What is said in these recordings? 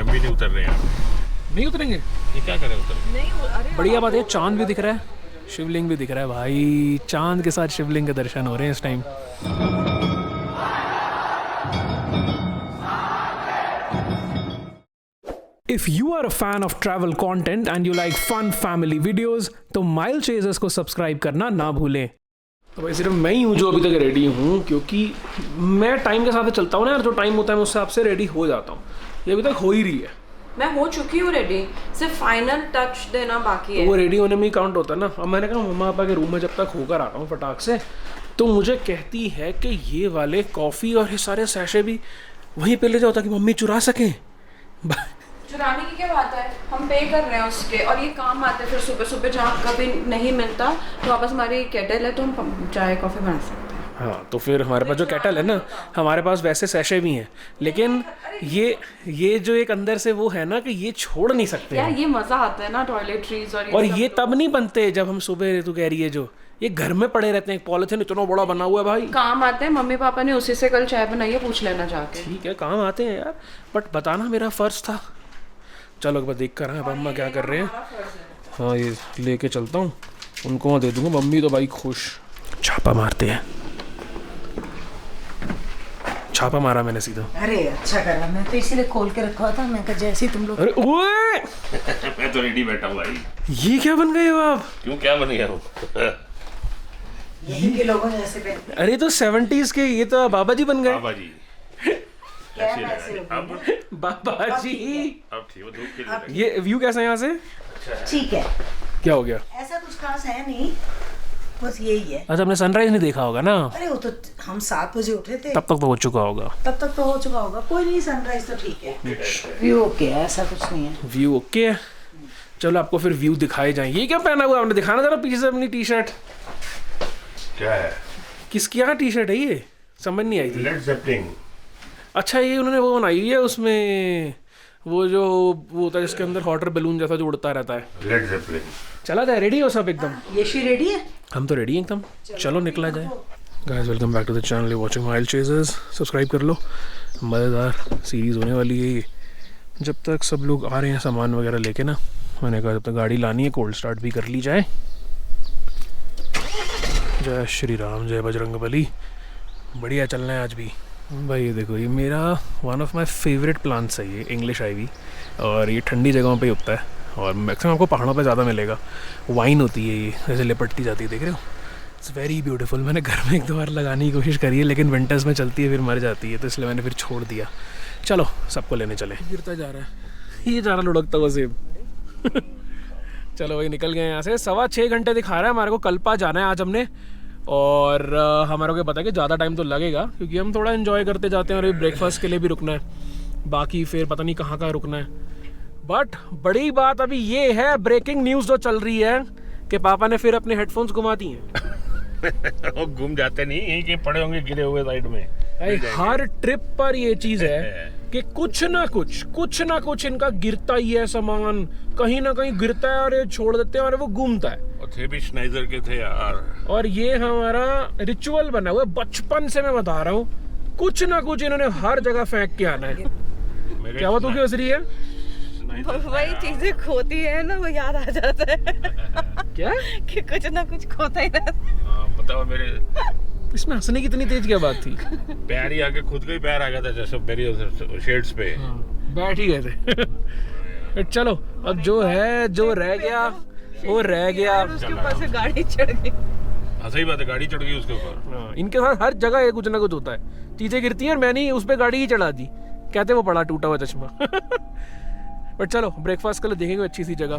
हम भी नहीं उतर रहे हैं। नहीं उतरेंगे? ये क्या करें उतर? नहीं, बढ़िया बात है, चांद भी दिख रहा है, शिवलिंग भी दिख रहा है भाई। चांद के साथ शिवलिंग के दर्शन हो रहे हैं इस time. If you are a fan of travel content and you like fun family videos, तो माइल चेजर्स को सब्सक्राइब करना ना भूलें। तो भाई सिर्फ मैं ही हूँ जो अभी तक रेडी हूँ, क्योंकि मैं टाइम के साथ चलता हूँ ना यार, जो टाइम होता है मैं उससे आपसे रेडी हो जाता हूँ। ये अभी तक हो ही रही है। मैं हो चुकी हूँ रेडी, सिर्फ फाइनल टच देना बाकी है। तो वो रेडी होने में ही काउंट होता है ना। अब मैंने कहा मम्मा पापा के रूम में जब तक होकर आता हूँ फटाक से, तो मुझे कहती है कि ये वाले कॉफ़ी और ये सारे सैशे भी वहीं पे ले जाओ ताकि मम्मी चुरा सकें। चुराने की क्या बात है, हम पे कर रहे हैं उसके, और ये काम आते हैं। फिर सुबह सुबह जहाँ कभी नहीं मिलता तो वापस हमारी केटल है तो हम चाय कॉफ़ी बना सकते हैं। हाँ, तो फिर हमारे पास जो केटल है ना, हमारे पास वैसे सैशे भी हैं, लेकिन ये जो एक अंदर से वो है ना कि ये छोड़ नहीं सकते यार हैं। ये मज़ा आता है ना टॉयलेटरीज और ये तब नहीं बनते जब हम सुबह, तू कह रही है जो ये घर में पड़े रहते हैं। पॉलिथीन इतना बड़ा बना हुआ है भाई, काम आते हैं। मम्मी पापा ने उसी से कल चाय बनाई है, पूछ लेना जाके। ठीक है काम आते हैं यार, बट बताना मेरा फर्ज था। चलो एक बार देख कर अब अम्मा क्या कर रहे हैं। हाँ ये लेके चलता हूँ, उनको दे दूंगा। मम्मी तो भाई खुश। छापा मारते हैं। छापा मारा मैंने सीधा। अरे अच्छा करा, मैं तो इसीलिए खोल के रखा था। मैं कहा जैसे ही तुम लोग। अरे ओए मैं तो रेडी बैठा हूँ भाई। ये क्या बन गए हो आप? क्यों क्या बन गया हूँ? यही के लोगों ने ऐसे पहन। अरे तो 70s के ये तो बाबा जी बन गए। बाबा जी क्या ऐसे ऐसे लगा हो दी। गए? अब बाबा जी ठीक, वो धूप खिल रही ये व्यू कैसा है यहाँ से? ठीक है, क्या हो गया? ऐसा कुछ खास है नहीं, बस यही है। अच्छा, हमने सनराइज नहीं देखा होगा ना? अरे वो तो हम 7 बजे उठे थे, तब तक तो हो चुका होगा। तब तक तो हो चुका होगा। कोई नहीं, सनराइज तो ठीक है, व्यू ओके है, ऐसा कुछ नहीं है। व्यू ओके है। चलो आपको फिर व्यू दिखाए जाए। ये क्या पहना हुआ आपने? दिखाना जरा पीछे से अपनी टी शर्ट। क्या है? किसकी यहाँ टी शर्ट है ये? समझ नहीं आई थी। लेड ज़ेपलिन। अच्छा, ये उन्होंने वो बनाई हुई है, उसमें वो जो वो होता है जिसके अंदर हॉट एयर बैलून जैसा जो उड़ता रहता है। लेड ज़ेपलिन। चला जाए, रेडी हो सब एकदम? यशी रेडी है? हम तो रेडी हैं एकदम। चलो निकला जाए। Guys welcome back to the channel, you watching Mile Chasers. Subscribe कर लो, मज़ेदार सीरीज़ होने वाली है ये। जब तक सब लोग आ रहे हैं सामान वगैरह लेके ना, मैंने कहा जब तक गाड़ी लानी है कोल्ड स्टार्ट भी कर ली जाए। जय श्री राम, जय बजरंगबली। बढ़िया चलना है आज भी भाई। ये देखो, ये मेरा one of my favourite plants है ये इंग्लिश आईवी, और ये ठंडी जगहों पे उगता है और मैक्सिमम आपको पहाड़ों पे ज़्यादा मिलेगा। वाइन होती है ये, ऐसे लिपटती जाती है, देख रहे हो? It's very beautiful. मैंने घर में 1-2 बार लगाने की कोशिश करी है, लेकिन विंटर्स में चलती है फिर मर जाती है, तो इसलिए मैंने फिर छोड़ दिया। चलो सबको लेने चले। गिरता जा रहा है ये, जा रहा लुढ़कता हुआ सेब। चलो भाई निकल गए यहाँ से। 6.25 घंटे दिखा रहा है हमारे को। कल्पा जाना है आज हमने, और हमारे को पता है कि ज़्यादा टाइम तो लगेगा क्योंकि हम थोड़ा एंजॉय करते जाते हैं और ब्रेकफास्ट के लिए भी रुकना है। बाकी फिर पता नहीं कहाँ कहाँ रुकना है। बट बड़ी बात अभी ये है, ब्रेकिंग न्यूज़ जो चल रही है कि पापा ने फिर अपने हेडफोन्स घुमा दिए हैं। वो घूम जाते नहीं, यहीं के पड़े होंगे गिरे हुए साइड में। हर ट्रिप पर ये चीज़ है कि कुछ ना कुछ इनका गिरता ही है सामान, कहीं ना कहीं गिरता है और ये छोड़ देते हैं और वो घूमता है। और थे भी स्नाइजर के थे यार। और ये हमारा रिचुअल बना हुआ है बचपन से, मैं बता रहा हूँ। कुछ ना कुछ इन्होंने हर जगह फेंक के आना है। क्या बात होगी हंस रही है? वही चीजें खोती है ना, वो याद आ जाता है। क्या कि कुछ ना कुछ खोता ही रहता है। हाँ, बताओ मेरे इसमें हंसने की इतनी तेज क्या बात थी? पैर ही आके खुद का ही पैर आ गया था जैसे मेरी शेड्स पे। बैठ ही गए थे। चलो अब जो है, जो रह गया वो रह गया। उसके ऊपर से गाड़ी चढ़ गई। हाँ सही बात है, गाड़ी चढ़ गई उसके ऊपर। हाँ, इनके साथ हर जगह ये कुछ ना कुछ होता है। चीजें गिरती हैं और मैंने उस पर गाड़ी ही चढ़ा दी। कहते वो पड़ा टूटा हुआ चश्मा। बट चलो ब्रेकफास्ट के लिए देखेंगे अच्छी सी जगह।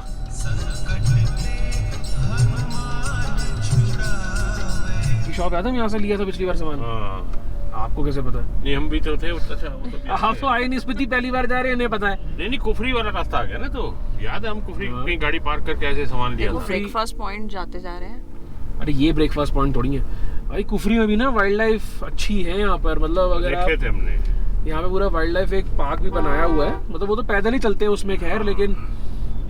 शॉप याद है, यहाँ से लिया था पिछली बार सामान। हाँ, आपको कैसे पता है? नहीं हम भी तो थे। अच्छा वो तो आप तो आए नहीं स्पीति, पहली बार जा रहे हैं, नहीं पता है। नहीं कुफरी वाला रास्ता आ गया ना, तो याद है हम कुफरी कहीं गाड़ी पार्क करके ऐसे सामान लिया था। ब्रेकफास्ट पॉइंट जाते जा रहे हैं। अरे ये ब्रेकफास्ट पॉइंट थोड़ी है भाई। कुफरी में भी ना वाइल्ड लाइफ अच्छी है यहाँ पर। मतलब अगर देखे थे हमने यहाँ पे पूरा वाइल्ड लाइफ एक पार्क भी बनाया हुआ है। मतलब वो तो पैदल ही चलते हैं उसमें, खैर, लेकिन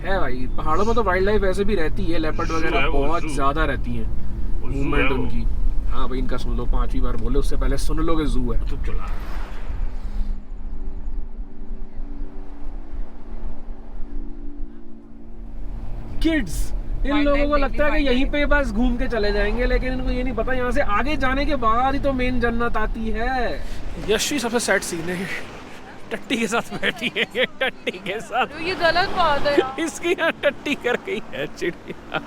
है भाई पहाड़ों में तो वाइल्ड लाइफ ऐसे भी रहती है। लेपर्ड वगैरह बहुत ज्यादा रहती है, मूवमेंट उनकी। हाँ भाई इनका सुन लो, 5वीं बार बोले, उससे पहले सुन लो कि जू है। तो चला। चलो भाई, 6 घंटे दिखा रहा है हमारे को। कल्पा जाना है आज हमने, और हमारे को पता है कि ज़्यादा टाइम तो लगेगा क्योंकि हम थोड़ा एंजॉय करते जाते हैं और ब्रेकफास्ट के लिए भी रुकना है। बाकी फिर पता नहीं कहाँ कहाँ रुकना है। किड्स, इन Wildlife लोगों को देखनी, लगता है कि यहीं wildlife। पे बस घूम के चले जाएंगे, लेकिन इनको ये नहीं पता यहाँ से आगे जाने के बाद ही तो मेन जन्नत आती है। यशी सबसे सैड सीन है, टट्टी के साथ बैठी है ये, टट्टी के साथ। ये गलत बात है यार। इसकी यहाँ टट्टी कर गई है चिड़िया।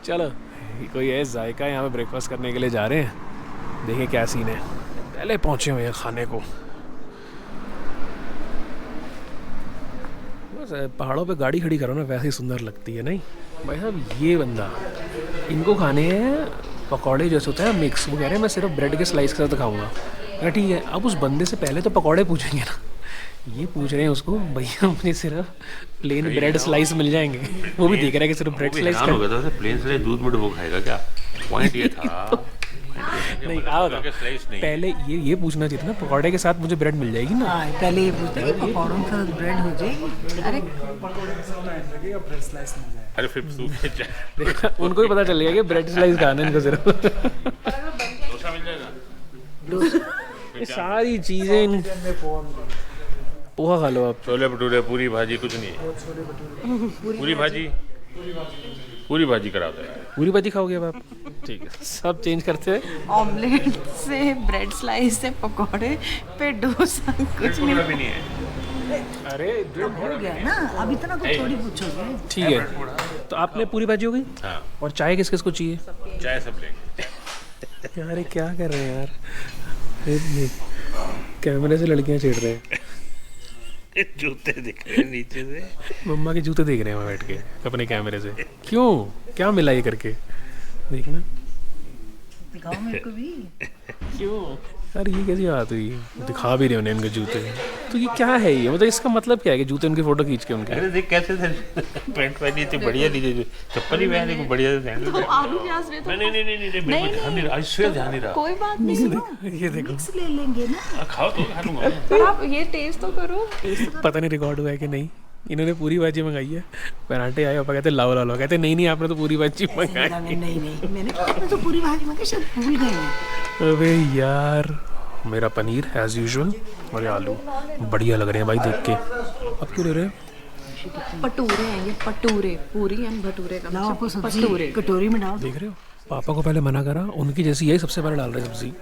चलो कोई है जायका, यहाँ पे ब्रेकफास्ट करने के लिए जा रहे हैं, देखिए क्या सीन है। पहले पहुँचे हुए हैं खाने को। बस पहाड़ों पे गाड़ी खड़ी करो ना, वैसे ही सुंदर लगती है नहीं भाई साहब। ये बंदा, इनको खाने हैं पकौड़े जैसे होता है मिक्स, वो कह रहे हैं मैं सिर्फ ब्रेड के स्लाइस के साथ खाऊंगा। क्या ठीक है, अब उस बंदे से पहले तो पकौड़े पूछेंगे ना, ये पूछ रहे हैं उसको भैया मुझे सिर्फ प्लेन ब्रेड स्लाइस मिल जाएंगे। वो भी देख रहा है कि सिर्फ ब्रेड स्लाइस हो गया था, प्लेन स्लाइस दूध में डुबो खाएगा क्या? पॉइंट ये था। नहीं आओ तो पहले ये पूछना चाहिए था ना, पकौड़े के साथ मुझे ब्रेड मिल जाएगी ना। हाँ, पहले ये पूछते हैं पकौड़ों के साथ ब्रेड हो जाएगी। अरे अरे फिर सूखे चाय देखा, उनको भी पता चल गया कि ब्रेड स्लाइस खाना है इनको सिर्फ। डोसा मिल जाएगा। ये सारी चीजें इन पोहा खा लो आप। छोले भटूरे, पूरी भाजी, कुछ नहीं है। पूरी भाजी कराता है। पूरी भाजी खाओगे अब आप? ठीक है, सब चेंज करते हैं। ऑमलेट से ब्रेड स्लाइस से पकौड़े पे डोसा कुछ नहीं। भी नहीं है। अरे हो गया ना, अब इतना कुछ थोड़ी पूछोगे। ठीक है, तो आपने पूरी भाजी हो गई। हाँ, और चाय किस किस को चाहिए? चाय सब लेंगे। यार ये क्या कर रहे हैं यार, ये कैमरे से लड़कियां छेड़ रहे हैं। जूते दिख रहे हैं नीचे से। मम्मा के जूते देख रहे हैं वहाँ बैठ के अपने कैमरे से। क्यों, क्या मिला ये करके? देखना दिखाओ मेरे को भी। क्यों यार, ये कैसी बात हुई? दिखा भी रहे उन्हें इनके जूते, तो ये क्या है ये? मतलब इसका मतलब क्या है कि जूते उनकी फोटो खींच के उनके? अरे देख कैसे थे, पैंट पहनी थी बढ़िया, नीचे चप्पल ही पहनी बढ़िया सैंडल। तो आलू प्याज ले तो नहीं नहीं नहीं नहीं, मेरे को ध्यान नहीं रहा, इससे ध्यान नहीं रहा। कोई बात नहीं। ये देखो, मिक्स ले लेंगे ना। खाओ तो खा लूंगा। पर आप ये टेस्ट तो करो। पता नहीं रिकॉर्ड हुआ है कि नहीं। इन्होंने पूरी भाजी मंगाई है, पराठे आए, पापा कहते लाओ लाओ, कहते नहीं नहीं आपने तो पूरी भाजी मंगाई। नहीं मैंने तो पूरी भाजी में शायद भूल गए हैं। अबे यार, मेरा पनीर एज यूजुअल और ये आलू बढ़िया लग रहे हैं भाई देख के। अब क्यों ले रहे हैं? पटूरे हैं ये, पटूरे, पूरी एंड भटूरे का लाओ आपको सब्जी पटूरे। कटोरी में डाल दो। देख रहे हो, पापा को पहले मना करा, उनकी जैसी यही सबसे पहले डाल रहे सब्जी।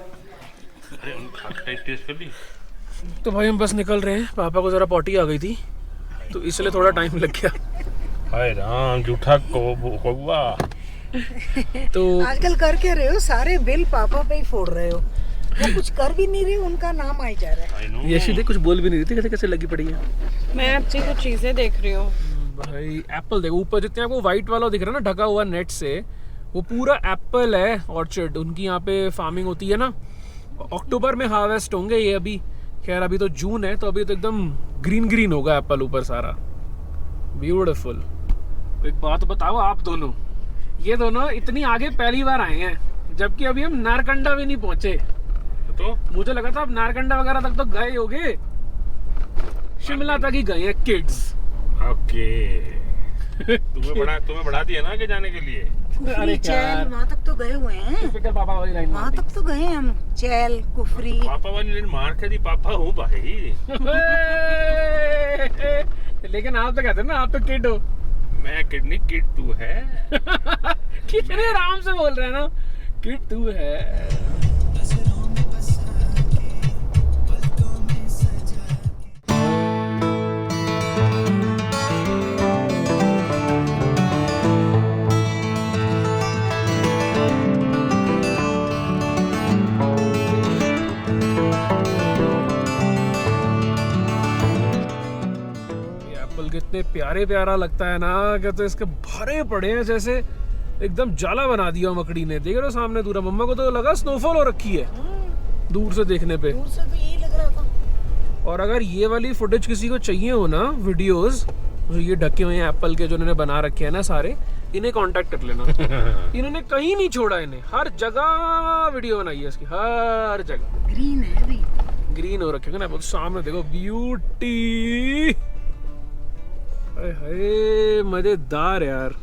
अरे टेस्ट कर ली। तो भाई हम बस निकल रहे हैं, पापा को ज़रा पॉटी आ गई थी तो इसलिए थोड़ा टाइम लग गया। हाय राम, जूठा कौवा। तो आजकल कर क्या रहे हो, सारे बिल पापा पे ही फोड़ रहे हो। वो कुछ कर भी नहीं रहे, उनका नाम आई जा रहा है। यशी देख कुछ बोल भी नहीं रही थी, कैसे कैसे लगी पड़ी है। मैं अच्छी कुछ चीजें देख रही हूँ। भाई एप्पल देखो, ऊपर जितने आपको वाइट वाला दिख रहा है ना ढका हुआ नेट से, वो पूरा एप्पल है ऑर्चर्ड। उनकी यहाँ पे फार्मिंग होती है ना, अक्टूबर में हार्वेस्ट होंगे ये। अभी खैर अभी तो जून है, तो अभी तो एकदम ग्रीन ग्रीन होगा एप्पल ऊपर सारा, ब्यूटीफुल। एक बात बताओ आप दोनों, ये दोनों इतनी आगे पहली बार आए हैं, जबकि अभी हम नारकंडा भी नहीं पहुंचे। तो मुझे लगा था आप नारकंडा वगैरह तक तो गए होगे, शिमला तक ही गए हैं किड्स। ओके। तुम्हें बढ़ा दिया ना आगे जाने के लिए। अरे चैल वहाँ तक तो गए हुए हैं, फिकर पापा वाली लाइन वहाँ तक तो गए हैं हम। चैल, कुफरी। पापा वाली लाइन मार के दी, पापा हूँ भाई। लेकिन आप तो कहते हैं ना आप तो किड हो। मैं किडनी किड तू है। कितने आराम से बोल रहे हैं ना, किड तू है। कितने प्यारे प्यारा लगता है ना, क्या तो इसके भरे पड़े हैं जैसे एकदम जाला बना दिया मकड़ी ने। देख रहे हो सामने दूर, मम्मा को तो लगा स्नोफॉल हो रखी है दूर से देखने पे। दूर से तो यही लग रहा था। और अगर ये वाली फुटेज किसी को चाहिए हो ना, वीडियोस जो ये ढके हुए हैं एप्पल के, जो इन्होंने बना रखे हैं ना सारे, इन्हें कांटेक्ट कर लेना। इन्होंने कहीं नहीं छोड़ा, इन्हें हर जगह वीडियो बनाई है इसकी, हर जगह। ग्रीन है अभी, ग्रीन हो रखे ना, सामने देखो ब्यूटी। हाय मजेदार यार।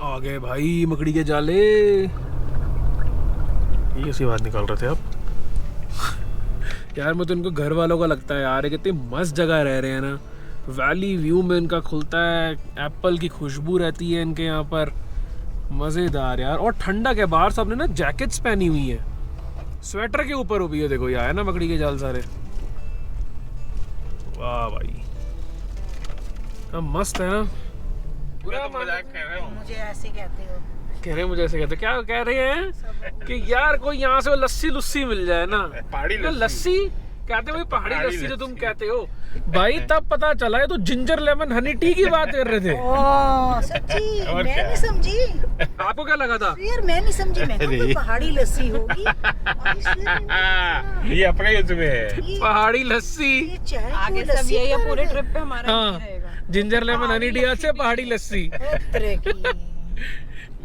आ गए भाई मकड़ी के जाले। ये सी बात निकाल रहे थे आप। यार मुझे तो इनको घर वालों का लगता है यार, कितनी मस्त जगह रह रहे हैं ना, वैली व्यू में इनका खुलता है, एप्पल की खुशबू रहती है इनके यहाँ पर, मज़ेदार यार। और ठंडक है, बाहर सबने ना जैकेट्स पहनी हुई है, स्वेटर के ऊपर हुई है, देखो ये आया ना मकड़ी के जाल सारे। वाह भाई, अब मस्त है ना। पूरा मजाक कर रहे हो। मुझे ऐसे कहते हो। कह रहे हैं मुझे ऐसे कहते, क्या कह रहे हैं कि यार कोई यहाँ से वो लस्सी लुस्सी मिल जाए ना, पहाड़ी तो लस्सी कहते हो, पहाड़ी पहाड़ी लस्सी जो तुम लस्सी। कहते हो भाई, तब पता चला है तो जिंजर लेमन हनी टी की बात कर रहे थे। ओह सच्ची, और मैं क्या? नहीं समझी आपको क्या लगा था? यार, मैं नहीं समझी। मैं अरे। तो पहाड़ी लस्सी होगी और इसलिए मैंने ये अपने ही उसमें है। सोचा, ये पहाड़ी लस्सी, चाय को आगे सब लस्सी यही है, बना पूरे रहे ट्रिप पे हमारा हाँ, यही रहेगा। जिंजर लेमन हनी टी आज से पहाड़ी लस्सी। हैं। हर तरह की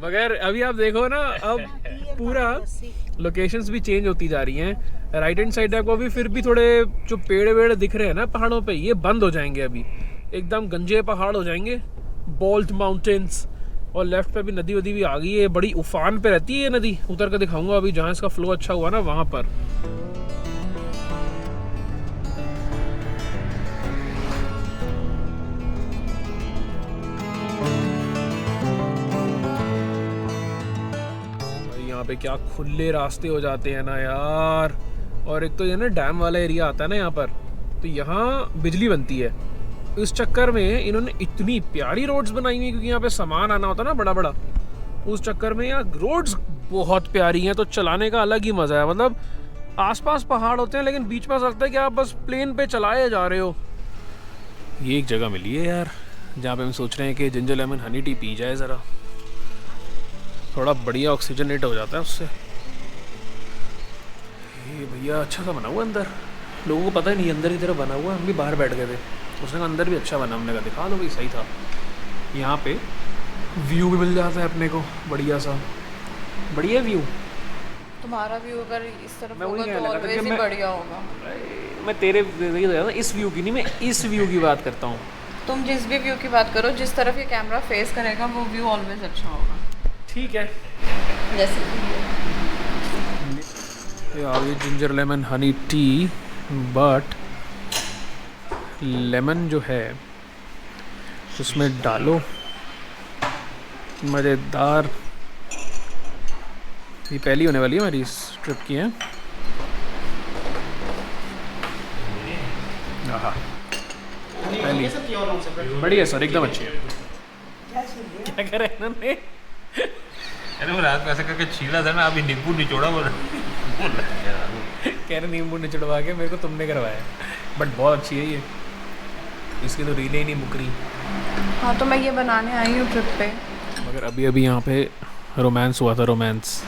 मगर अभी आप देखो ना, अब पूरा लस्सी। लोकेशंस भी चेंज होती जा रही हैं। राइट हैंड साइड आपको अभी फिर भी थोड़े जो पेड़ वेड़ दिख रहे हैं ना पहाड़ों पे, ये बंद हो जाएंगे अभी, एकदम गंजे पहाड़ हो जाएंगे, बोल्ट माउंटेन्स। और लेफ्ट पे भी नदी वदी भी आ गई है, बड़ी उफान पे रहती है ये नदी, उतर कर दिखाऊंगा अभी जहाँ इसका फ्लो अच्छा हुआ ना वहाँ पर। यहाँ पे क्या खुले रास्ते हो जाते हैं ना यार। और एक तो ये ना डैम वाला एरिया आता है ना यहाँ पर, तो यहाँ बिजली बनती है। इस चक्कर में इन्होंने इतनी प्यारी रोड्स बनाई हुई, क्योंकि यहाँ पे सामान आना होता है ना बड़ा बड़ा, उस चक्कर में यहाँ रोड्स बहुत प्यारी हैं, तो चलाने का अलग ही मज़ा है। मतलब आसपास पहाड़ होते हैं लेकिन बीच में ऐसा लगता है कि आप बस प्लेन पे चलाए जा रहे हो। ये एक जगह मिली है यार जहाँ पे हम सोच रहे हैं कि ginger lemon Honey T P जाए ज़रा, थोड़ा बढ़िया ऑक्सीजनेट हो जाता है उससे। ये भैया अच्छा सा बना हुआ अंदर, लोगों को पता ही नहीं अंदर की तरफ बना हुआ है। हम भी बाहर बैठ गए थे, उसने कहा अंदर भी अच्छा बना, हमने कहा दिखा दो भाई, सही था। यहाँ पे व्यू भी मिल जाता है अपने को, बढ़िया सा, बढ़िया व्यू। तुम्हारा व्यू अगर इस तरफ मैं वही होगा कहने तो लगा था कि ऑलवेज ही मैं- बढ़िया होगा। मैं तेरे इस व्यू की नहीं, मैं इस व्यू की बात करता हूँ। तुम जिस भी व्यू की बात करो, जिस तरफ ये कैमरा फेस करेगा वो व्यू ऑलवेज अच्छा होगा। ठीक है, जैसे कि ये आ गई ginger lemon Honey T, but lemon जो है उसमें डालो, मज़ेदार। ये पहली होने वाली है हमारी इस ट्रिप की है। आहा, पहली बढ़िया सर, एकदम अच्छी है। क्या कह रहे हैं इन्होंने? अरे वो रात में ऐसा करके छीला था ना, अभी नींबू निचोड़ा वो कह रहे नींबू निचड़वा के मेरे को तुमने करवाया, बट बहुत अच्छी है ये, इसकी तो रीलें ही नहीं मुकरी। हाँ, तो मैं ये बनाने आई हूँ ट्रिप पे। मगर अभी अभी यहाँ पे रोमांस हुआ था, रोमांस।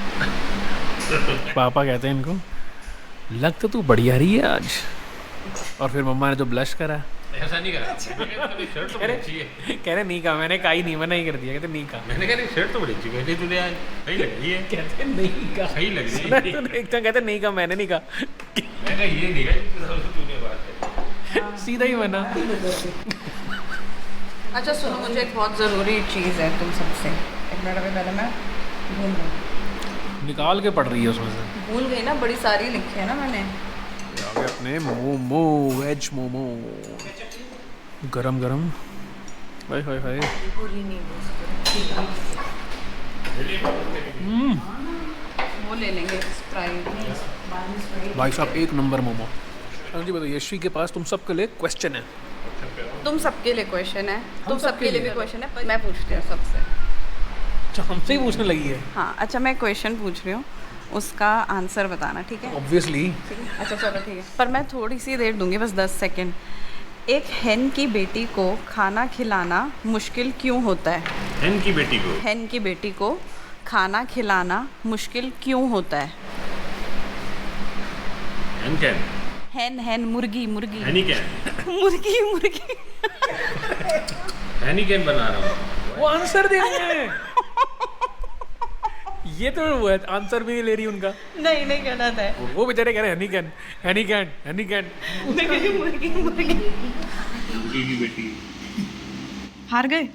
पापा कहते हैं इनको, लग तो तू बढ़िया रही है आज। और फिर मम्मा ने जो ब्लश करा, ऐसा नहीं करा। शर्ट तो बड़ी अच्छी है। कह रहे नहीं कहा, मैंने कहा ही नहीं, मना ही कर दिया, कहते नहीं कहा। मैंने कहा शर्ट तो बड़ी अच्छी है, तूने आज सही लग रही है। कहते नहीं कहा, सही लग रही सुना है। तूने? एकदम कहते नहीं कहा, मैंने नहीं कहा, मैंने कहा ये नहीं कहा तूने बात है। सीधा ही मना। अच्छा सुनो, मुझे एक बहुत ज़रूरी चीज़ है तुम सबसे। एक मिनट, अभी पहले मैं भूल गई। निकाल के पड़ रही है उसमें से। भूल गई ना, बड़ी सारी लिखी है ना मैंने। आगे अपने मोमो, वेज मोमो, गरम गरम, हाय हाय हाय। वो ले लेंगे स्प्राइट। भाई साहब एक नंबर मोमो। हाँ जी बताइए, यशी के पास तुम सबके लिए क्वेश्चन है। तुम सबके लिए क्वेश्चन है, तुम सबके सबके लिए भी लिए। क्वेश्चन है। मैं पूछती हूँ सबसे। अच्छा, हमसे ही पूछने लगी है। हाँ, अच्छा मैं क्वेश्चन पूछ रही हूँ, उसका आंसर बताना, ठीक है? ऑब्वियसली। ठीक है, अच्छा चलो ठीक है, पर मैं थोड़ी सी देर दूंगी, बस 10 सेकेंड। एक hen की बेटी को खाना खिलाना मुश्किल क्यों होता है? hen की बेटी को hen की बेटी को खाना खिलाना मुश्किल क्यों होता है? hen क्या hen मुर्गी मुर्गी heni क्या मुर्गी मुर्गी heni क्या बना रहा हूँ। वो आंसर दे रहे हैं। ये तो वो है, आंसर भी नहीं ले रही उनका। नहीं नहीं गलत है। वो बेचारे कह रहे हैं Honey can, Honey can, Honey can. मुर्गी मुर्गी मुर्गी की बेटी। हार गए?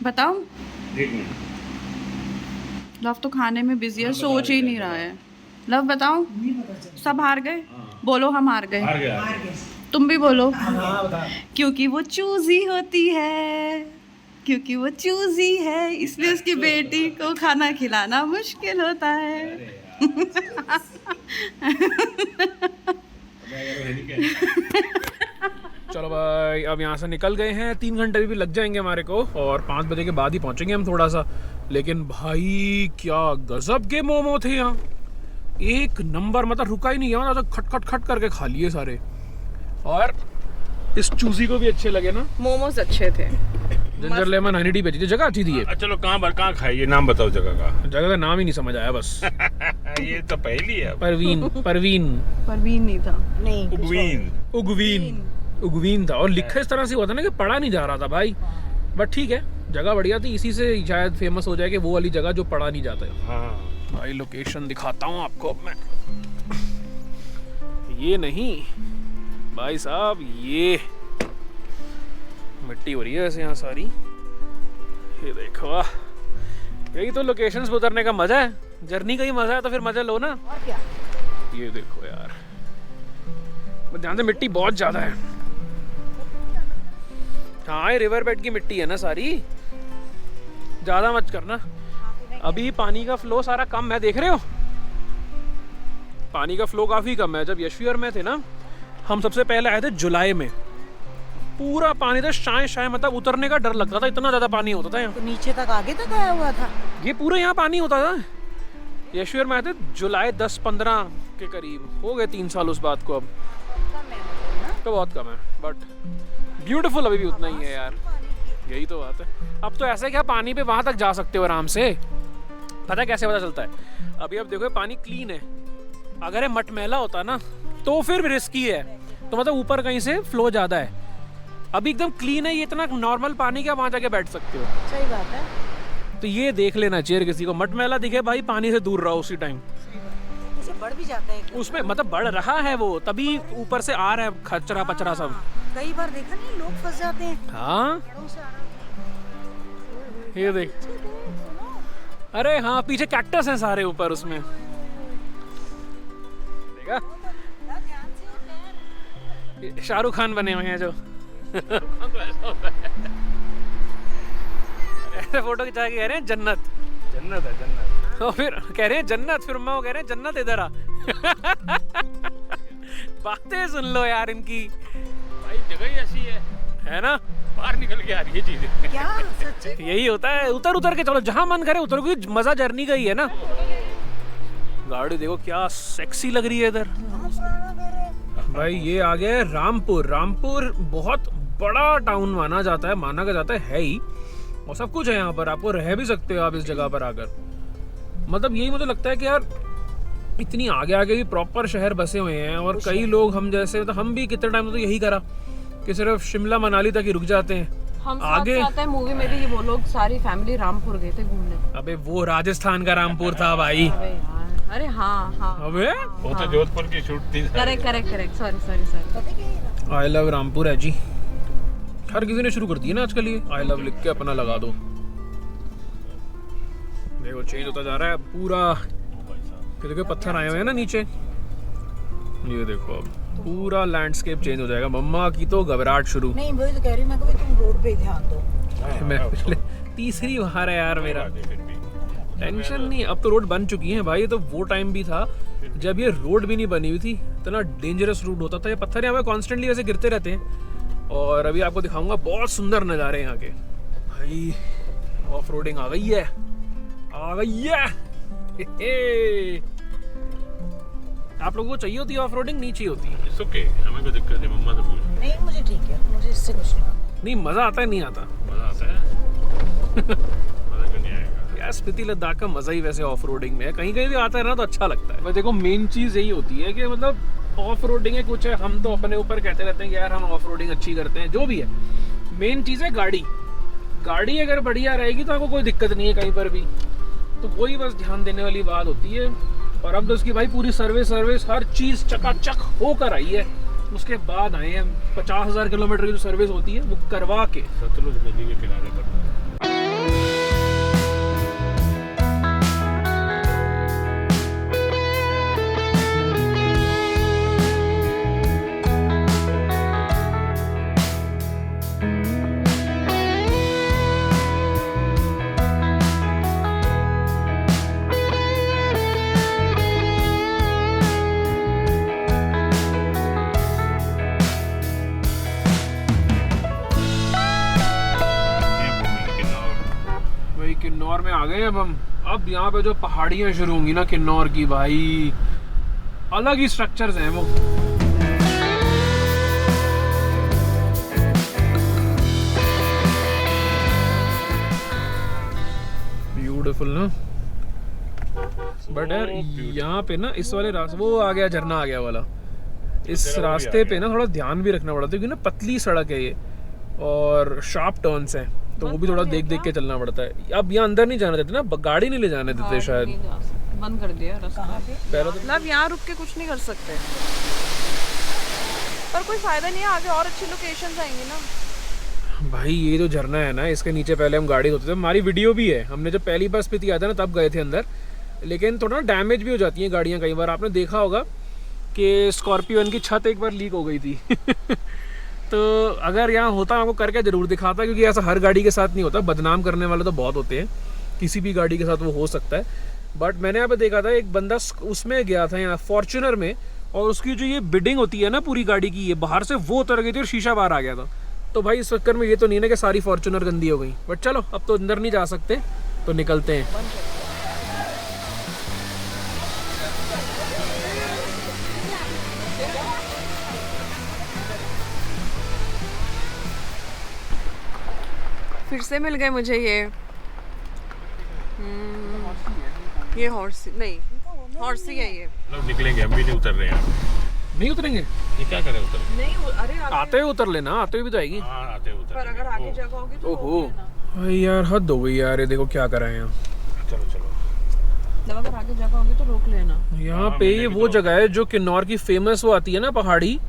बताओ। एक मिनट। लव तो खाने में बिजी है, सोच ही नहीं रहा है। लव बताओ, सब हार गए? बोलो हम हार गए। हार गया। तुम भी बोलो। क्योंकि वो चूजी होती है, क्योंकि वो चूजी है, इसलिए उसकी बेटी को खाना खिलाना मुश्किल होता है। चलो भाई, अब यहाँ से निकल गए हैं। 3 घंटे भी लग जाएंगे हमारे को, और 5 बजे के बाद ही पहुँचेंगे हम थोड़ा सा। लेकिन भाई क्या गजब के मोमो थे यहाँ, एक नंबर। मतलब रुका ही नहीं है, तो खट खट खट करके खा लिए सारे। और इस चूजी को भी अच्छे लगे ना, मोमोज अच्छे थे। जिंजर लेमन हनी टी बेची थी, जगह अच्छी थी ये। चलो कहाँ खाई, ये नाम बताओ जगह का। जगह का नाम ही नहीं समझ आया बस। ये तो पहली है। परवीन नहीं था, नहीं उगवीन था, और लिखा इस तरह से हुआ था ना कि पढ़ा नहीं जा रहा था भाई। बट ठीक है, जगह बढ़िया थी, इसी से शायद फेमस हो जाए कि वो वाली जगह जो पढ़ा नहीं जाता है। हाँ भाई लोकेशन दिखाता हूँ आपको अब मैं। ये नहीं भाई साहब, ये मिट्टी हो रही है वैसे यहाँ सारी। ये देखो, वाह, यही तो लोकेशंस पे उतरने का मजा है। जर्नी का ही मजा है, तो फिर मजा लो ना। और क्या? ये देखो यार, ध्यान से, मिट्टी बहुत ज्यादा है। हाँ, ये रिवर बेड की मिट्टी है ना सारी, ज्यादा मत करना। अभी पानी का फ्लो सारा कम है, देख रहे हो, पानी का फ्लो काफी कम है। जब यशविहर में थे ना हम, सबसे पहले आए थे जुलाई में, पूरा पानी था शाय, मतलब उतरने का डर लगता था, इतना ज्यादा पानी होता था यहाँ। तो नीचे तक, आगे तक आया हुआ था ये पूरा यहाँ पानी होता था। यशविहर में आए थे जुलाई 10-15 के करीब, हो गए 3 साल उस बात को। अब तो बहुत कम है, बट ब्यूटीफुल अभी भी उतना ही है यार। यही तो बात है। अब तो ऐसा है कि आप पानी पे वहां तक जा सकते हो आराम से। पता है कैसे पता चलता है? अभी अब देखो पानी क्लीन है, अगर ये मटमैला होता ना तो फिर रिस्की है, तो मतलब ऊपर कहीं से फ्लो ज्यादा है। अभी एकदम क्लीन है, ये इतना नॉर्मल पानी का, वहां जाके बैठ सकते हो। सही बात है। तो ये देख लेना चाहिए किसी को, मटमैला दिखे भाई पानी से दूर रहो उसी टाइम। उसे बढ़ भी जाता है उसमें मतलब बढ़ रहा है वो, तभी ऊपर से आ रहा है खचरा पचरा सब। कई बार देखा नहीं, लोग फंस जाते हैं। हाँ, पेड़ों से आ रहा है। ये देख, अरे हाँ, पीछे कैक्टस है सारे ऊपर उसमें, देखा? शाहरुख खान बने हुए हैं जो। ऐसे फोटो खिंचा के कह रहे हैं जन्नत जन्नत है, जन्नत। तो फिर कह रहे हैं जन्नत, फिर मैं वो कह रहे हैं जन्नत इधर आ। बातें सुन लो यार इनकी, भाई जगह ही ऐसी है ना, बाहर निकल के आ रही है चीजें। क्या सच्ची? यही होता है, उतर के चलो, जहां मन करे उतर, क्योंकि मजा जर्नी का ही है ना। गाड़ी देखो क्या सेक्सी लग रही है इधर। भाई ये आ गया है रामपुर। रामपुर बहुत बड़ा टाउन माना जाता है ही, और सब कुछ है यहाँ पर। आपको रह भी सकते हो आप इस जगह पर आकर। मतलब यही मुझे लगता है कि यार इतनी आगे भी प्रॉपर शहर बसे हुए हैं, और कई लोग हम जैसे, तो हम भी कितने टाइम तो यही करा कि सिर्फ शिमला मनाली तक ही रुक जाते हैं। हम आगे साथ है मूवी में भी, वो लोग सारी फैमिली रामपुर गए थे घूमने। अबे वो राजस्थान का रामपुर था भाई। अरे हाँ, अबे वो तो जोधपुर की शूट थी। Correct, sorry. I love Rampur है जी, हर किसी ने शुरू कर दिया ना आजकल ये आई लव लिख के अपना लगा दो। देखो चेंज होता जा रहा है पूरा, देखो पत्थर आए हुए हैं ना नीचे, ये देखो अब पूरा लैंडस्केप चेंज हो जाएगा। मम्मा की तो घबराहट शुरू। नहीं, वही तो कह रही मैं, कभी तुम रोड पे ही ध्यान दो। मैं पिछले 3री बार है यार मेरा। टेंशन नहीं, अब तो रोड बन चुकी है भाई। तो वो टाइम भी था जब ये रोड भी नहीं बनी हुई थी, इतना डेंजरस रूट होता था। ये पत्थर यहाँ पे कॉन्स्टेंटली वैसे गिरते रहते हैं। और अभी आपको दिखाऊंगा बहुत सुंदर नज़ारे यहाँ के। भाई ऑफ रोडिंग आ गई है। आप लोगों को चाहिए होती है ऑफ रोडिंग? नहीं चाहिए होती? इट्स ओके, हमें कोई दिक्कत नहीं, मम्मा से पूछ। नहीं, मुझे ठीक है, मुझे इससे कुछ नहीं। नहीं, मज़ा आता है नहीं आता? मजा आता है। मजा क्यों नहीं आएगा यार? स्पीति लद्दाख का मज़ा ही वैसे ऑफ रोडिंग में है। कहीं भी आता है ना तो अच्छा लगता है। बस देखो मेन चीज़ यही होती है कि मतलब ऑफ रोडिंग है कुछ है, हम तो अपने ऊपर कहते रहते हैं कि यार हम ऑफ रोडिंग अच्छी करते हैं, जो भी है। मेन चीज़ है गाड़ी अगर बढ़िया रहेगी तो आपको कोई दिक्कत नहीं है कहीं पर भी। तो वही बस ध्यान देने वाली बात होती है। और अब तो उसकी भाई पूरी सर्विस हर चीज़ चकाचक होकर आई है। उसके बाद आए हैं 50,000 किलोमीटर की जो सर्विस होती है वो करवा के। सतलुज नदी के किनारे पर किन्नौर में आ गए हैं अब यहाँ पे जो पहाड़ियाँ शुरू होंगी ना किन्नौर की, भाई अलग ही स्ट्रक्चर्स हैं वो। ब्यूटीफुल ना, बट यार यहाँ पे ना इस वाले रास्ते, वो आ गया झरना आ गया वाला, इस रास्ते पे ना थोड़ा ध्यान भी रखना पड़ता है क्योंकि ना पतली सड़क है ये और शार्प टर्न्स हैं, तो वो भी थोड़ा देख देख के चलना पड़ता है। अब यहाँ अंदर नहीं जाने देते ना, गाड़ी नहीं ले जाने देते शायद, बंद कर दिया रास्ता। पहले तो मतलब यहाँ रुक के कुछ नहीं कर सकते, पर कोई फायदा नहीं है, आगे और अच्छी लोकेशंस आएंगी ना। भाई ये जो झरना है ना, इसके नीचे पहले हम गाड़ी धोते थे, हमारी वीडियो भी है, हमने जब पहली बार स्पीति आया था ना तब गए थे अंदर, लेकिन थोड़ा ना डैमेज भी हो जाती हैं गाड़ियाँ कई बार। आपने देखा होगा कि स्कॉर्पियन की छत एक बार लीक हो गई थी तो अगर यहाँ होता आपको करके ज़रूर दिखाता, क्योंकि ऐसा हर गाड़ी के साथ नहीं होता, बदनाम करने वाले तो बहुत होते हैं, किसी भी गाड़ी के साथ वो हो सकता है। बट मैंने यहाँ पे देखा था एक बंदा उसमें गया था यहाँ फॉर्च्यूनर में, और उसकी जो ये बिडिंग होती है ना पूरी गाड़ी की, ये बाहर से वो उतर गई थी और शीशा बाहर आ गया था। तो भाई इस चक्कर में ये तो नहीं ना कि सारी फॉर्च्यूनर गंदी हो गई, बट चलो अब तो अंदर नहीं जा सकते तो निकलते हैं। फिर से मिल गए मुझे ये हॉर्सी नहीं, हॉर्सी है ये। मतलब निकलेंगे, हम भी नहीं उतर रहे हैं। नहीं उतरेंगे, ये क्या करें उतर? नहीं, अरे आते हुए उतर लेना, आते हुए भी तो आएगी। हाँ आते हुए उतर। पर अगर आगे जगह होगी तो ओहो भाई यार हद हो गई यार, ये देखो क्या कर रहे हैं यहाँ। चलो चलो, जब अगर आगे जगह होगी तो रोक लेना। यहाँ पे ये वो जगह है जो किन्नौर की फेमस वो आती है ना पहाड़ी,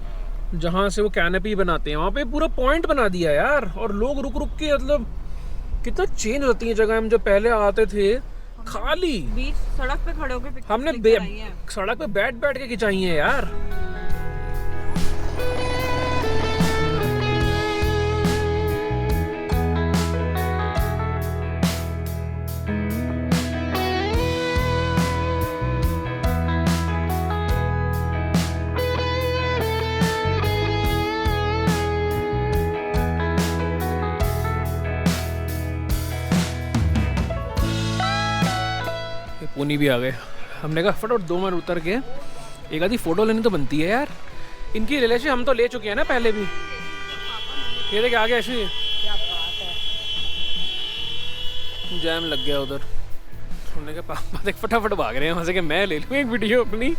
जहाँ से वो कैनपी बनाते हैं, वहाँ पे पूरा पॉइंट बना दिया यार, और लोग रुक रुक के, मतलब कितना चेंज होती है जगह। हम जब पहले आते थे खाली बीच सड़क पे खड़े होके हमने सड़क पे बैठ बैठ के खिंचाई है यार। पुनी भी आ गए, हमने कहा फटाफट 2 मिनट उतर के एक आधी फोटो लेनी तो बनती है यार। इनकी ले ले, हम तो ले चुके हैं ना पहले भी। ये देख आगे ऐसे जैम लग गया उधर, हमने कहा पापा देख फटाफट भाग रहे हैं वहाँ से कि मैं ले लूँ एक वीडियो अपनी।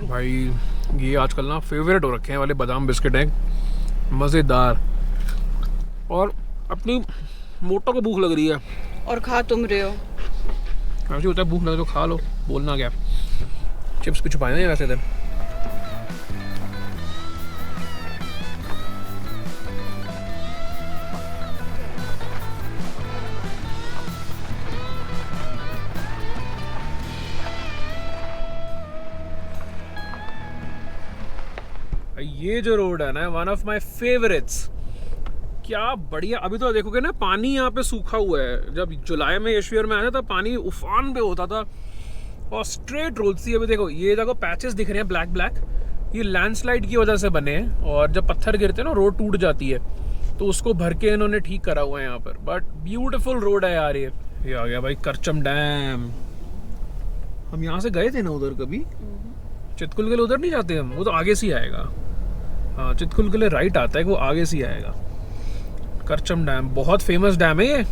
भाई ये आजकल ना फेवरेट हो रखे हैं वाले बादाम बिस्किट हैं, मज़ेदार। और अपनी मोटो को भूख लग रही है और खा तुम रहे हो, ऐसे होता है, भूख लगे तो खा लो, बोलना क्या। चिप्स भी छुपाए हैं वैसे इधर। ये जो रोड है ना, वन ऑफ माय फेवरेट्स, क्या बढ़िया। अभी तो देखोगे ना पानी यहाँ पे सूखा हुआ है, जब जुलाई में यशवीर में आया था पानी उफान पे होता था, और स्ट्रेट रोड सी। अभी देखो ये देखो पैचेस दिख रहे हैं ब्लैक ब्लैक, ये लैंडस्लाइड की वजह से बने हैं, और जब पत्थर गिरते हैं ना रोड टूट जाती है, तो उसको भर के इन्होंने ठीक करा हुआ है यहाँ पर। बट ब्यूटीफुल रोड है यार ये आ गया भाई करचम डैम। हम यहाँ से गए थे ना उधर कभी, चितकुल के लिए उधर नहीं जाते हम, वो तो आगे से आएगा। हाँ चितकुल के लिए राइट आता है, वो आगे से आएगा। करचम डैम बहुत फेमस डैम है ये।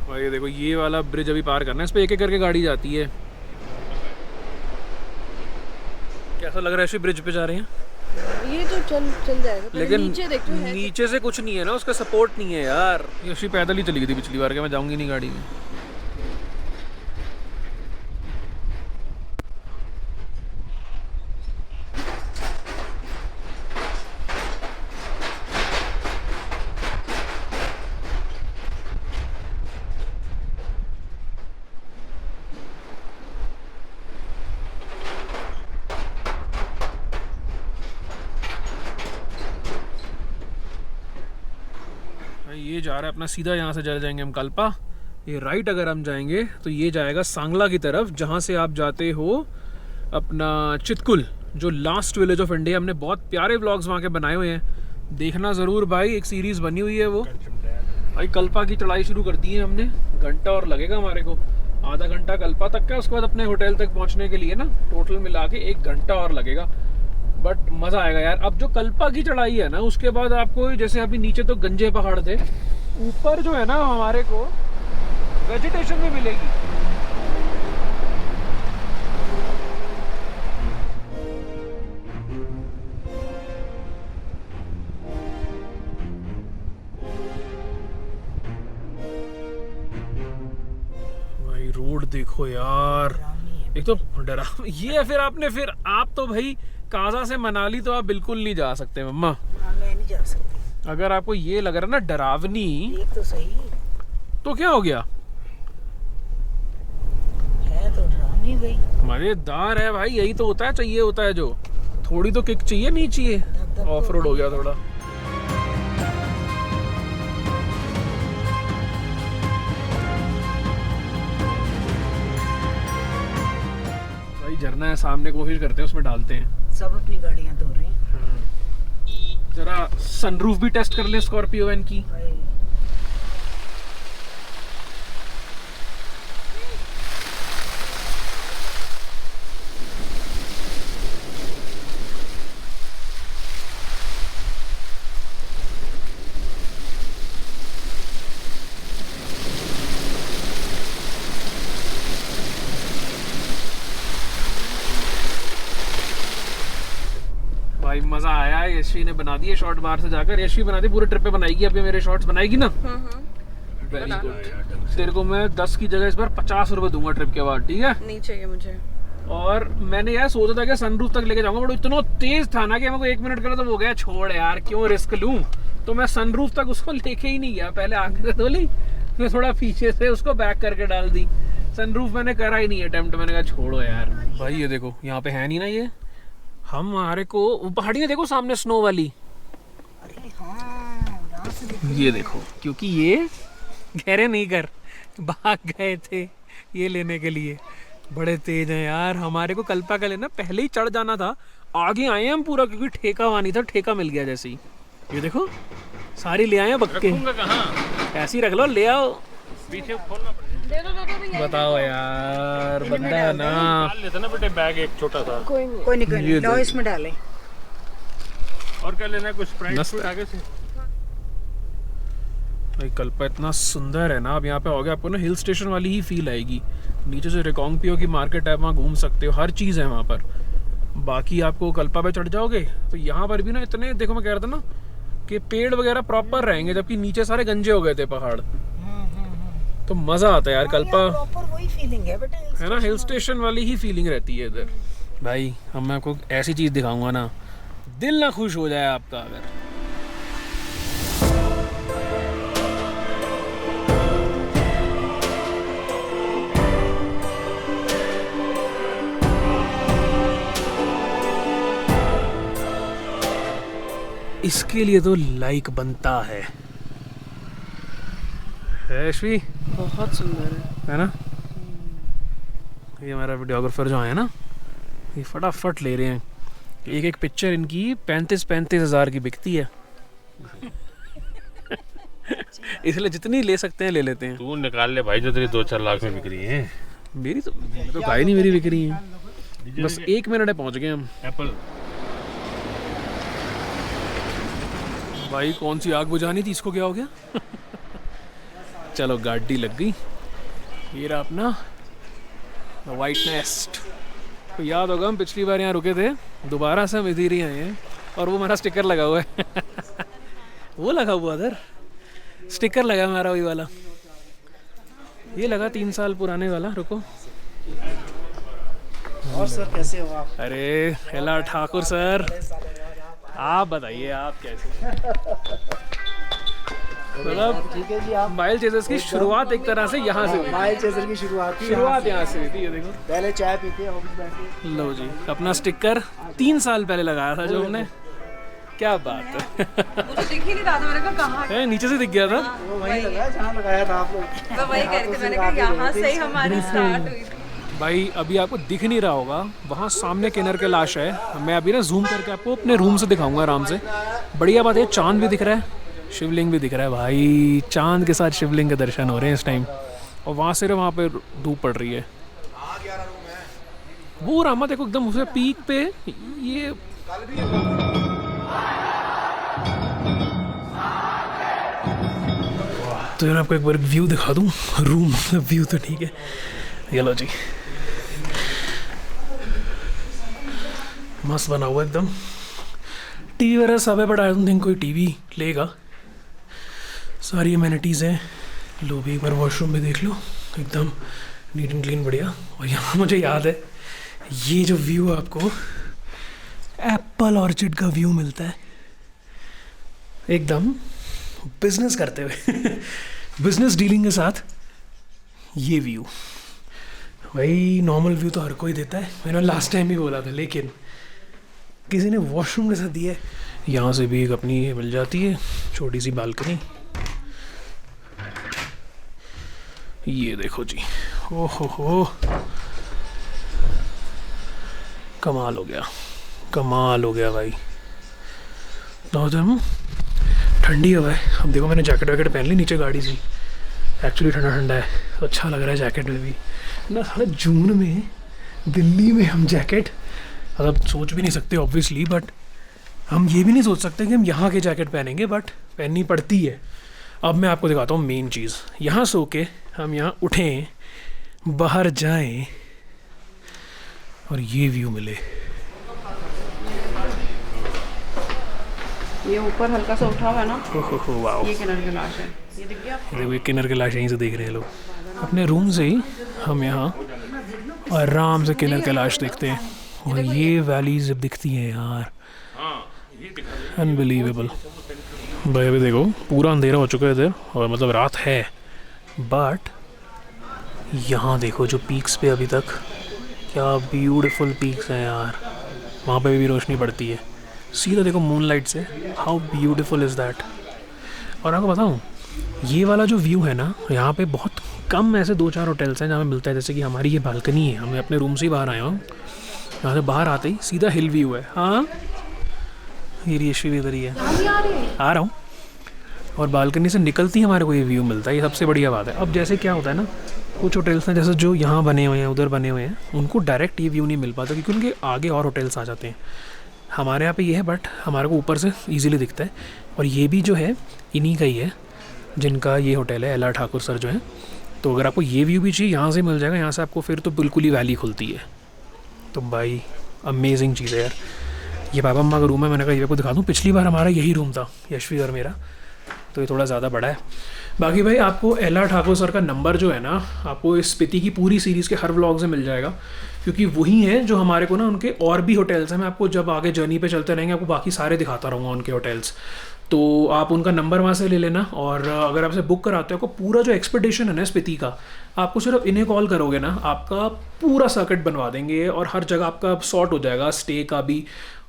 और ये देखो ये वाला ब्रिज अभी पार करना है, इस पे एक एक करके गाड़ी जाती है। कैसा लग रहा है, ऐसे ब्रिज पे जा रहे हैं। ये तो चल जाएगा, पर लेकिन नीचे देख जो है। नीचे से कुछ नहीं है ना, उसका सपोर्ट नहीं है यार। यशी पैदल ही चली गई थी पिछली बार, के मैं जाऊंगी नहीं गाड़ी में। ये जा रहा है अपना सीधा, यहाँ से चले जाएंगे हम कल्पा। ये राइट अगर हम जाएंगे तो ये जाएगा सांगला की तरफ, जहाँ से आप जाते हो अपना चितकुल, जो लास्ट विलेज ऑफ इंडिया। हमने बहुत प्यारे व्लॉग्स वहाँ के बनाए हुए हैं, देखना ज़रूर भाई। एक सीरीज़ बनी हुई है वो भाई। कल्पा की चढ़ाई शुरू कर दी है हमने, घंटा और लगेगा हमारे को, आधा घंटा कल्पा तक का। उसके बाद अपने होटल तक पहुँचने के लिए ना टोटल मिला के 1 घंटा और लगेगा। बट मज़ा आएगा यार। अब जो कल्पा की चढ़ाई है ना, उसके बाद आपको जैसे अभी नीचे तो गंजे पहाड़ थे, ऊपर जो है ना हमारे को वेजिटेशन में मिलेगी। भाई रोड देखो यार, एक तो डरा ये। फिर आप तो भाई काजा से मनाली तो आप बिल्कुल नहीं जा सकते मम्मा। मैं नहीं जा सकती। अगर आपको ये लग रहा है ना डरावनी, देख तो सही तो क्या हो गया? है तो डरावनी भाई। मजेदार है भाई, यही तो होता है, चाहिए होता है जो। थोड़ी तो किक चाहिए, नहीं चाहिए? ऑफ रोड हो गया थोड़ा। भाई झरना है सामने, कोशिश करते हैं उसमें डालते हैं। सब अपनी गाड़ियां धो रहे हैं। जरा सनरूफ भी टेस्ट कर ले स्कॉर्पियो वैन की। भाई भाई मजा आया है। यशी ने बना दिए शॉर्ट बाहर से जाकर। यशी बना दी, पूरे ट्रिप पे बनाएगी अभी मेरे शॉर्ट्स, बनाएगी ना? Very good. तेरे को मैं 10 की जगह इस बार 50 रुपए दूंगा ट्रिप के बाद, ठीक है? नहीं चाहिए मुझे। और मैंने यार सोचा था कि सनरूफ तक लेके जाऊंगा, बट इतना तेज था ना कि मेरे को 1 मिनट का तो हो गया, छोड़ यार क्यों रिस्क लूं। तो मैं सनरूफ तक उसको लेके ही नहीं गया। पहले आगे से धो ली, फिर थोड़ा पीछे से उसको बैक करके डाल दी। सनरूफ मैंने करा ही नहीं अटेम्प्ट, मैंने कहा छोड़ो यार। भाई ये देखो यहाँ पे है नहीं ना ये, हमारे को पहाड़ियाँ देखो सामने स्नो वाली। अरे हाँ, यहाँ से देख। ये देखो, क्योंकि ये गहरे नहीं कर भाग गए थे ये लेने के लिए। बड़े तेज हैं यार। हमारे को कल्पा का लेना पहले ही चढ़ जाना था, आगे आए हम पूरा, क्योंकि ठेका वहाँ नहीं था, ठेका मिल गया जैसे ही। ये देखो सारी ले आए हैं बक्के। ऐसे ही रख लो, ले आओ। पीछे खोलना पड़ेगा। बताओ यार, बंदा है ना। डाल लेते ना बेटे बैग एक छोटा सा। कोई नहीं। कोई नहीं, लो इसमें डालें। और क्या लेना है? कुछ स्प्राइट आगे से। भाई कल्पा इतना सुंदर है ना। अब यहाँ पे हो गया, आपको ना हिल स्टेशन वाली ही फील आएगी। नीचे से रिकोंगपियो की मार्केट है, वहाँ घूम सकते हो, हर चीज़ है वहाँ पर। बाकी आपको कल्पा पे चढ़ जाओगे तो यहाँ पर भी ना इतने, देखो मैं कह रहा था ना कि पेड़ वगैरह प्रॉपर रहेंगे, जबकि नीचे सारे गंजे हो गए थे पहाड़। तो मज़ा आता है यार। कल्पा प्रॉपर वही फीलिंग है बेटा, है ना, हिल स्टेशन वाली ही फीलिंग रहती है इधर। भाई हम मैं आपको ऐसी चीज़ दिखाऊंगा ना, दिल ना खुश हो जाए आपका। अगर इसके लिए तो लाइक बनता है श्री। बहुत सुंदर है ना। ये हमारा वीडियोग्राफर जो है ना, ये फटाफट ले रहे हैं। एक एक पिक्चर इनकी 35 हज़ार की बिकती है। इसलिए जितनी ले सकते हैं ले लेते हैं। तू निकाल ले भाई, जो तेरी 2-4 लाख में बिक रही है। मेरी तो भाई नहीं, मेरी बिक रही है। बस 1 मिनट है, पहुंच गए हम। एप्पल भाई कौन सी आग बुझानी थी, इसको क्या हो गया? चलो गाड़ी लग गई। ये रहा अपना वाइट नेस्ट। तो याद होगा हम पिछली बार यहाँ रुके थे, दोबारा से हम इधर ही आए हैं। और वो हमारा स्टिकर लगा हुआ है वो लगा हुआ उधर स्टिकर लगा हमारा वही वाला, ये लगा 3 साल पुराने वाला। रुको। और सर कैसे हो आप? अरे हेला ठाकुर सर, आप बताइए आप कैसे? मतलब ठीक है जी। आप माइल चेजर्स की शुरुआत एक तरह से यहाँ से हुई। माइल चेजर की शुरुआत यहाँ से हुई थी। ये देखो, पहले चाय पीते ऑफिस बैठे। लो जी, अपना स्टिकर 3 साल पहले लगाया था जो हमने। क्या बात है मुझे दिख ही नहीं रहा था, मैंने कहा कहाँ है, नीचे से दिख गया था। वो वहीं लगा जहाँ लगाया था आप लोग। मैं वही कह रही थी, मैंने कहा यहाँ से ही हमारी स्टार्ट हुई थी। भाई अभी आपको दिख नहीं रहा होगा, वहाँ सामने किन्नर कैलाश है। मैं अभी ना जूम करके आपको अपने रूम से दिखाऊंगा आराम से। बढ़िया बात है, चांद भी दिख रहा है, शिवलिंग भी दिख रहा है। भाई चांद के साथ शिवलिंग के दर्शन हो रहे हैं इस टाइम। और वहाँ से वहाँ पे धूप पड़ रही है। वो रामा देखो एकदम उसे पीक पे। ये तो यार आपको एक बार व्यू दिखा दूँ रूम, व्यू तो ठीक है। ये लो जी, मस्त बना हुआ एकदम। टीवी वगैरह सब है, बट आई डोंट थिंक कोई टीवी लेगा। सारी एमेनिटीज़ हैं। लो भी एक बार वॉशरूम भी देख लो, एकदम नीट एंड क्लीन बढ़िया। और यहाँ मुझे याद है ये जो व्यू आपको एप्पल ऑर्चिड का व्यू मिलता है एकदम बिजनेस करते हुए बिजनेस डीलिंग के साथ। ये व्यू भाई नॉर्मल व्यू तो हर कोई देता है, मैंने लास्ट टाइम भी बोला था, लेकिन किसी ने वॉशरूम के साथ दिया है। यहाँ से भी एक अपनी मिल जाती है छोटी सी बालकनी। ये देखो जी, ओहो हो, कमाल हो गया, कमाल हो गया भाई। तो हम ठंडी हवा है। अब देखो मैंने जैकेट वैकेट पहन ली, नीचे गाड़ी सी एक्चुअली ठंडा ठंडा है, तो अच्छा लग रहा है जैकेट में भी ना। साला जून में दिल्ली में हम जैकेट मतलब सोच भी नहीं सकते ऑब्वियसली, बट हम ये भी नहीं सोच सकते कि हम यहाँ के जैकेट पहनेंगे, बट पहननी पड़ती है। अब मैं आपको दिखाता हूँ मेन चीज़। यहाँ सो के हम यहाँ उठें, बाहर जाएं और ये व्यू मिले। ये ऊपर हल्का सा उठा हुआ है ना, ओहो वाओ, ये किन्नर कैलाश है, ये दिख गया। देखो ये किन्नर कैलाश यहीं से देख रहे हैं लोग। अपने रूम से ही हम यहाँ आराम से किन्नर कैलाश देखते हैं। और ये वैलीज जब दिखती हैं यार, अनबिलीवेबल। भाई अभी देखो पूरा अंधेरा हो चुका है इधर, और मतलब रात है, बट यहाँ देखो जो पीक्स पे अभी तक क्या ब्यूटीफुल पीक्स हैं यार। वहाँ पे भी रोशनी पड़ती है सीधा, देखो मूनलाइट से, हाउ ब्यूटीफुल इज़ दैट। और आपको बताऊँ ये वाला जो व्यू है ना, यहाँ पे बहुत कम ऐसे 2-4 होटल्स हैं जहाँ पे मिलता है। जैसे कि हमारी ये बालकनी है, हमें अपने रूम से ही बाहर आया हूँ, यहाँ से बाहर आते ही सीधा हिल व्यू है। हाँ ये यशवी भी इधर ही है, आ रहा हूँ। और बालकनी से निकलती हमारे को ये व्यू मिलता है, ये सबसे बढ़िया बात है। अब जैसे क्या होता है ना, कुछ होटल्स हैं जैसे जो यहाँ बने हुए हैं, उधर बने हुए हैं, उनको डायरेक्ट ये व्यू नहीं मिल पाता क्योंकि उनके आगे और होटल्स आ जाते हैं। हमारे यहाँ पे ये है, बट हमारे को ऊपर से इजीली दिखता है। और ये भी जो है इन्हीं का ही है जिनका ये होटल है, एल आर ठाकुर सर जो है। तो अगर आपको ये व्यू भी चाहिए यहाँ से मिल जाएगा, यहाँ से आपको फिर तो बिल्कुल ही वैली खुलती है। तो भाई अमेजिंग चीज़ है यार। ये पापा अम्मा का रूम है, मैंने कहा ये आपको दिखा दूँ। पिछली बार हमारा यही रूम था, यशवी और मेरा, तो ये थोड़ा ज़्यादा बड़ा है। बाकी भाई आपको एल आर ठाकुर सर का नंबर जो है ना, आपको इस स्पीति की पूरी सीरीज़ के हर व्लॉग से मिल जाएगा, क्योंकि वही हैं जो हमारे को ना उनके और भी होटल्स हैं। मैं आपको जब आगे जर्नी पे चलते रहेंगे आपको बाकी सारे दिखाता रहूँगा उनके होटल्स। तो आप उनका नंबर वहाँ से ले लेना। और अगर आपसे बुक कराते हो, आपको पूरा जो एक्सपेडिशन है ना स्पीति का, आपको सिर्फ इन्हें कॉल करोगे ना, आपका पूरा सर्किट बनवा देंगे और हर जगह आपका सॉर्ट हो जाएगा, स्टे का भी।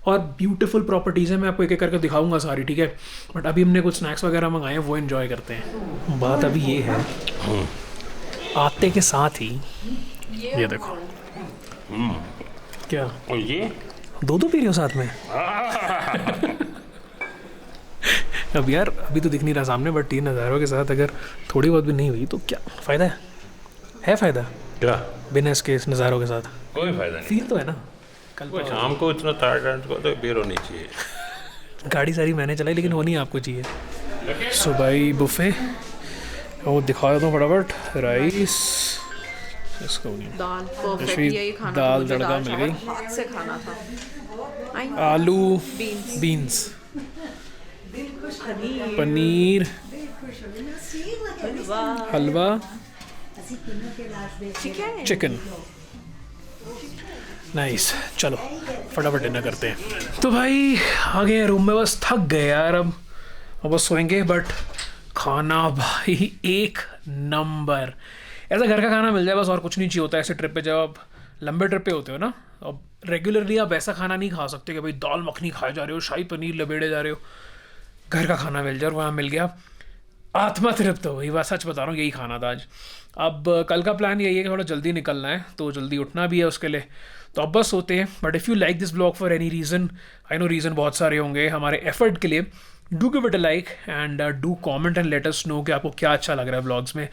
और ब्यूटीफुल प्रॉपर्टीज़ है, मैं आपको एक एक करके दिखाऊंगा सारी, ठीक है। बट अभी हमने कुछ स्नैक्स वगैरह मंगाए हैं, वो एंजॉय करते हैं। बात अभी ये है, आते के साथ ही ये देखो क्या, और ये 2 पी रहे हो साथ में अब यार अभी तो दिख नहीं रहा सामने, बट 3 नज़ारों के साथ अगर थोड़ी बहुत भी नहीं हुई तो क्या फ़ायदा है फ़ायदा क्या, बिना इसके इस नज़ारों के साथ कोई फायदा नहीं। फील तो है ना। कल वो शाम को इतना टाइट को तो बेर होनी चाहिए। गाड़ी सारी मैंने चलाई, लेकिन होनी आपको चाहिए। सो भाई बुफे वो दिखा देता हूँ फटाफट। राइस, इसको नहीं। दाल परफेक्ट, यशवी, यही खाना था दाल मुझे, तड़का दाल मिल गई। चावल हाथ से खाना था। आई आलू, बीन्स, बीन्स, पनीर, हलवा, चिकन। चिकन। नाइस, चलो फटाफट डिनर करते हैं। तो भाई आ गए रूम में, बस थक गए यार, अब बस सोएंगे। बट खाना भाई एक नंबर, ऐसा घर का खाना मिल जाए बस, और कुछ नहीं चाहिए होता ऐसे ट्रिप पे। जब आप लंबे ट्रिप पे होते हो ना, अब रेगुलरली आप ऐसा खाना नहीं खा सकते कि भाई दाल मखनी खाए जा रहे हो, शाही पनीर लपेड़े जा रहे हो। घर का खाना मिल जाए और वहाँ मिल गया, आत्मा तृप्त हो गई। बस सच बता रहा हूँ, यही खाना था आज। अब कल का प्लान यही है कि थोड़ा जल्दी निकलना है, तो जल्दी उठना भी है उसके लिए, तो अब बस सोते हैं। But if you like this blog for any reason, I know reason बहुत सारे होंगे हमारे एफर्ट के लिए, do give it a like and do comment and let us know कि आपको क्या अच्छा लग रहा है ब्लॉग्स में।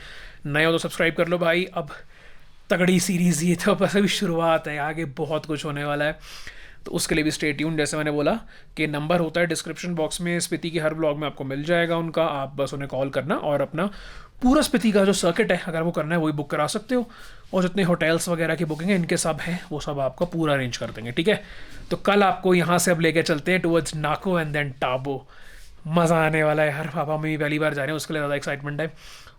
नए हो तो सब्सक्राइब कर लो भाई। अब तगड़ी सीरीज़ ये तो बस अभी शुरुआत है, आगे बहुत कुछ होने वाला है, तो उसके लिए भी स्टे ट्यून। जैसे मैंने बोला कि नंबर होता है डिस्क्रिप्शन बॉक्स में, स्पीति की हर ब्लॉग में आपको मिल जाएगा उनका, आप बस उन्हें कॉल करना और अपना पूरा स्पीति का जो सर्किट है अगर वो करना है वही बुक करा सकते हो। और जितने होटल्स वगैरह की बुकिंग है इनके सब हैं, वो सब आपका पूरा अरेंज कर देंगे, ठीक है। तो कल आपको यहाँ से अब लेके चलते हैं towards Nako and then Tabo. मज़ा आने वाला है यार, पापा मम्मी पहली बार जा रहे हैं, उसके लिए ज़्यादा एक्साइटमेंट है।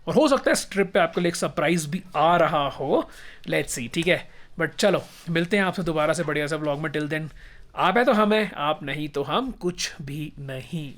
और हो सकता है इस ट्रिप पे आपके लिए एक सरप्राइज़ भी आ रहा हो, लेट्स सी, ठीक है। बट चलो मिलते हैं आपसे दोबारा से बढ़िया सा ब्लॉग में। टिल देन आप है तो हम है, आप नहीं तो हम कुछ भी नहीं।